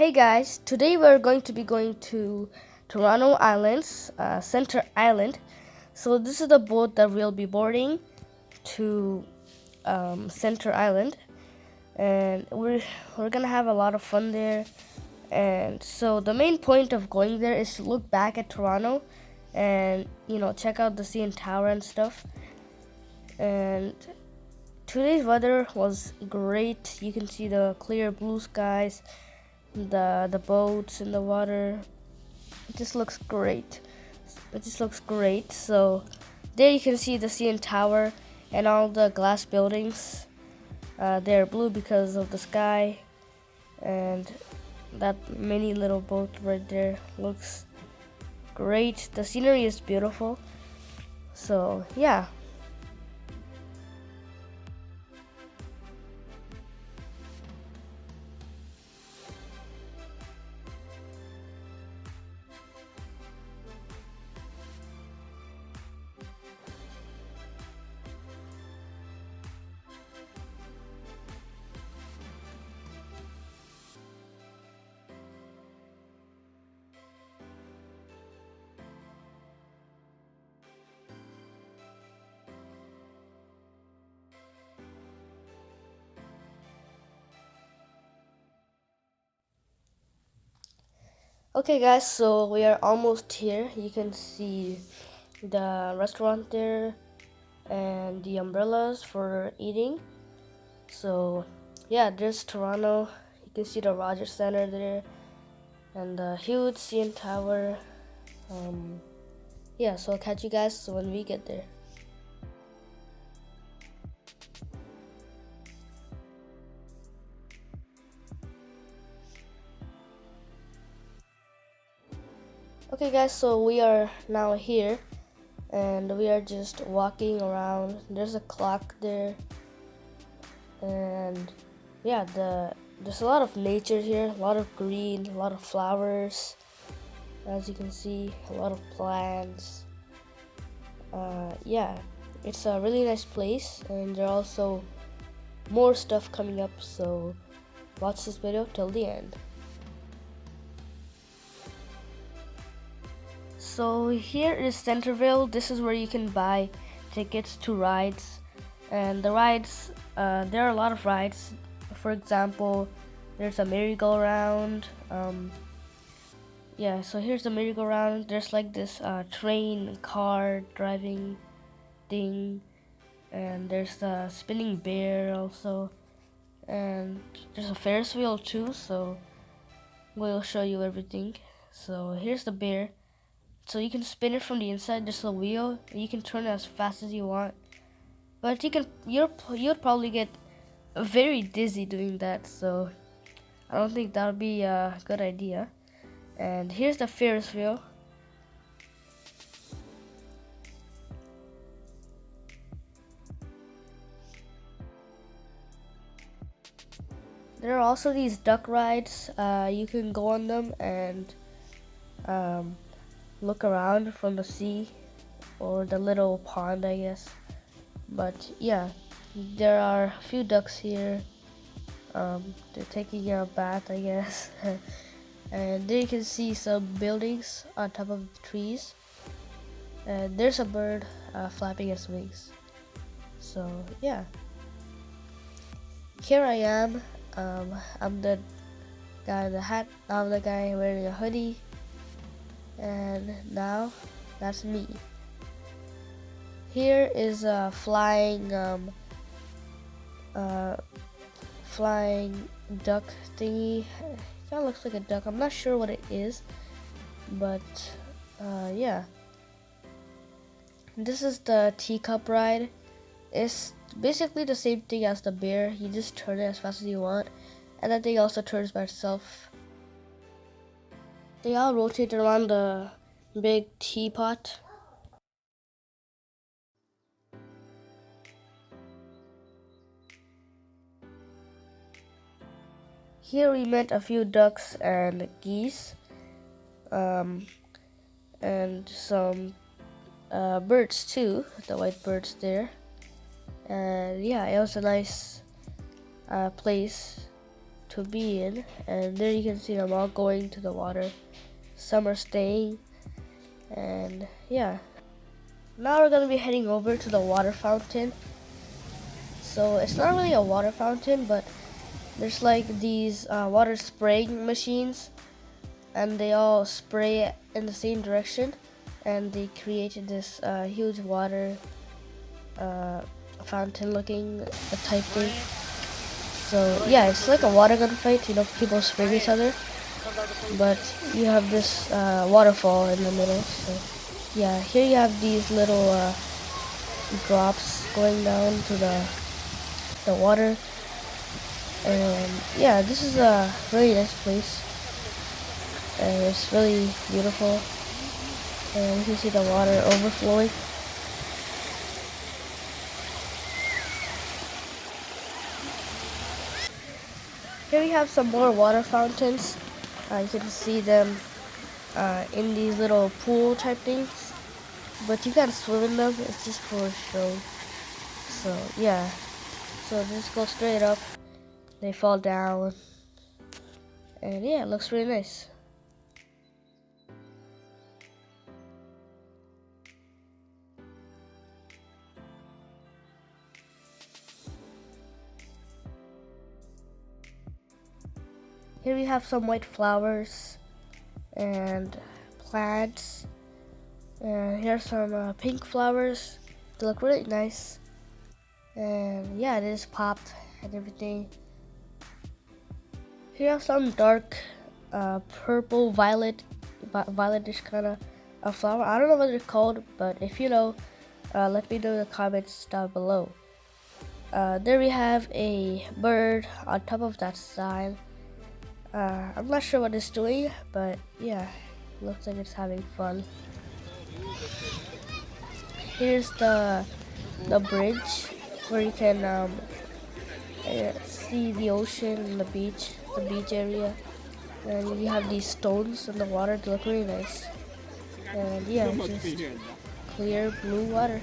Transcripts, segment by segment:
Hey guys, today we're going to be going to Toronto Islands, Center Island. So this is the boat that we'll be boarding to Center Island, and we're gonna have a lot of fun there. And so the main point of going there is to look back at Toronto, and check out the CN Tower and stuff. And today's weather was great. You can see the clear blue skies, the boats in the water. It just looks great. So there you can see the CN Tower and all the glass buildings. They're blue because of the sky, and that mini little boat right there looks great. The scenery is beautiful. So yeah. Okay guys, so we are almost here. You can see the restaurant there and the umbrellas for eating. So yeah, there's Toronto. You can see the Rogers Center there and the huge CN Tower. Yeah, so I'll catch you guys when we get there. Okay guys, so we are now here and we are just walking around. There's a clock there, and yeah, there's a lot of nature here, a lot of green, a lot of flowers. As you can see, a lot of plants. Yeah, it's a really nice place, and there are also more stuff coming up, so watch this video till the end. So here is Centerville. This is where you can buy tickets to rides, and the rides, there are a lot of rides. For example, there's a merry-go-round. Yeah, so here's the merry-go-round. There's like this train car driving thing, and there's the spinning bear also, and there's a Ferris wheel too, so we'll show you everything. So here's the bear. So you can spin it from the inside. There's a wheel, and you can turn it as fast as you want. But you'll probably get very dizzy doing that, so I don't think that would be a good idea. And here's the Ferris wheel. There are also these duck rides. You can go on them and look around from the sea or the little pond, I guess. But yeah, there are a few ducks here. They're taking a bath, I guess. And there you can see some buildings on top of the trees. And there's a bird flapping its wings. So yeah, here I am. I'm the guy in the hat. I'm the guy wearing a hoodie. And now that's me. Here is a flying duck thingy. It kind of looks like a duck. I'm not sure what it is, but yeah. This is the teacup ride. It's basically the same thing as the bear. You just turn it as fast as you want, and that thing also turns by itself. They all rotate around the big teapot. Here we met a few ducks and geese, and some birds too, the white birds there. And yeah, it was a nice place to be in. And there you can see them all going to the water. Some are staying, and yeah. Now we're gonna be heading over to the water fountain. So it's not really a water fountain, but there's like these water spraying machines, and they all spray in the same direction, and they created this huge water fountain looking type thing. So yeah, it's like a water gun fight, you know, people spraying each other, but you have this waterfall in the middle. So yeah, here you have these little drops going down to the water, and yeah, this is a really nice place, and it's really beautiful, and you can see the water overflowing. Here we have some more water fountains. You can see them in these little pool type things, but you can't swim in them, it's just for show. So yeah, so just go straight up, they fall down, and yeah, it looks really nice. Here we have some white flowers and plants, and here's some pink flowers. They look really nice, and yeah, it is popped and everything. Here are some dark purple violetish kind of flower. I don't know what they're called, but if you know, let me know in the comments down below. There we have a bird on top of that sign. I'm not sure what it's doing, but yeah, looks like it's having fun. Here's the bridge where you can see the ocean and the beach area, and you have these stones in the water. They look really nice, and yeah, just clear blue water.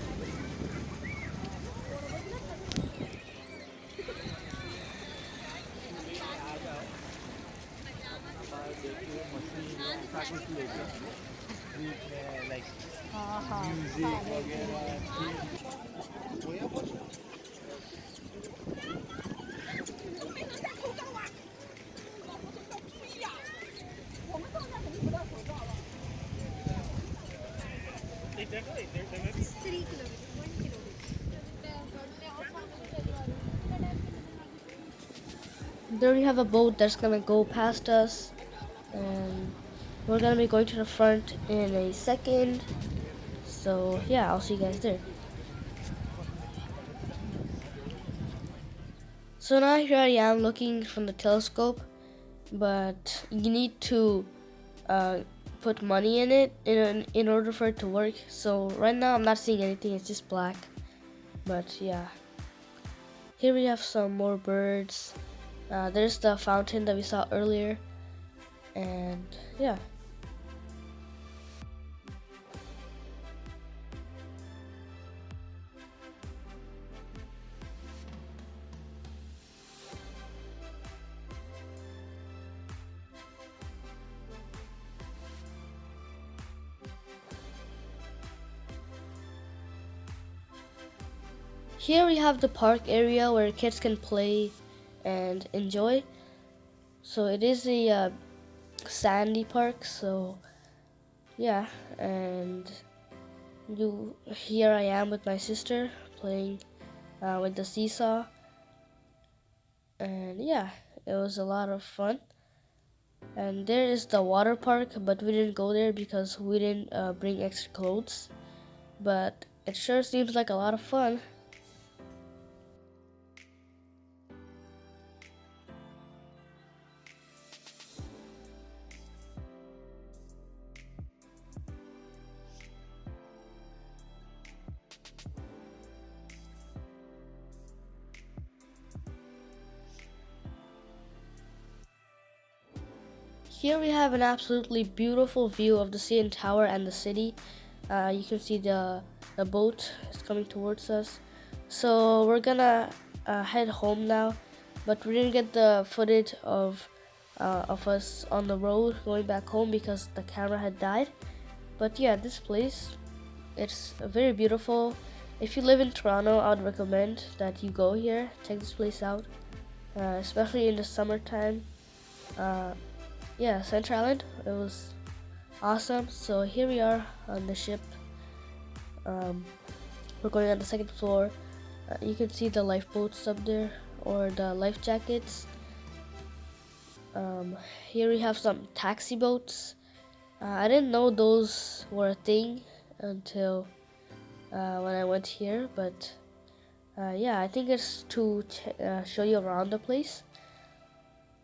There we have a boat that's gonna go past us, and we're gonna be going to the front in a second. So yeah, I'll see you guys there. So now here I am looking from the telescope, but you need to uh, put money in it in order for it to work. So right now I'm not seeing anything, it's just black. But yeah, here we have some more birds. There's the fountain that we saw earlier, and yeah. Here we have the park area where kids can play and enjoy. So it is a sandy park, so yeah, and here I am with my sister playing with the seesaw, and yeah, it was a lot of fun. And there is the water park, but we didn't go there because we didn't bring extra clothes, but it sure seems like a lot of fun. Here we have an absolutely beautiful view of the CN Tower and the city. You can see the boat is coming towards us. So we're gonna head home now. but we didn't get the footage of us on the road going back home because the camera had died. But yeah, this place, it's very beautiful. If you live in Toronto, I would recommend that you go here, check this place out, especially in the summertime. Yeah, Center Island, it was awesome. So here we are on the ship. We're going on the second floor. You can see the lifeboats up there, or the life jackets. Here we have some taxi boats. I didn't know those were a thing until when I went here, but yeah, I think it's to show you around the place.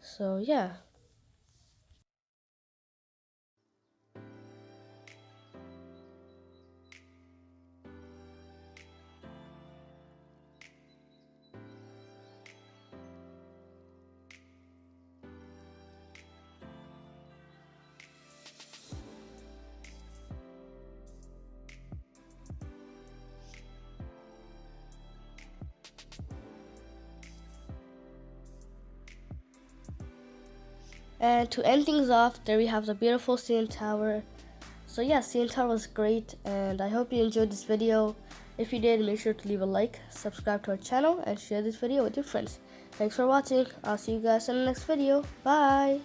So yeah. And to end things off, there we have the beautiful CN Tower. So yeah, CN Tower was great, and I hope you enjoyed this video. If you did, make sure to leave a like, subscribe to our channel, and share this video with your friends. Thanks for watching. I'll see you guys in the next video. Bye!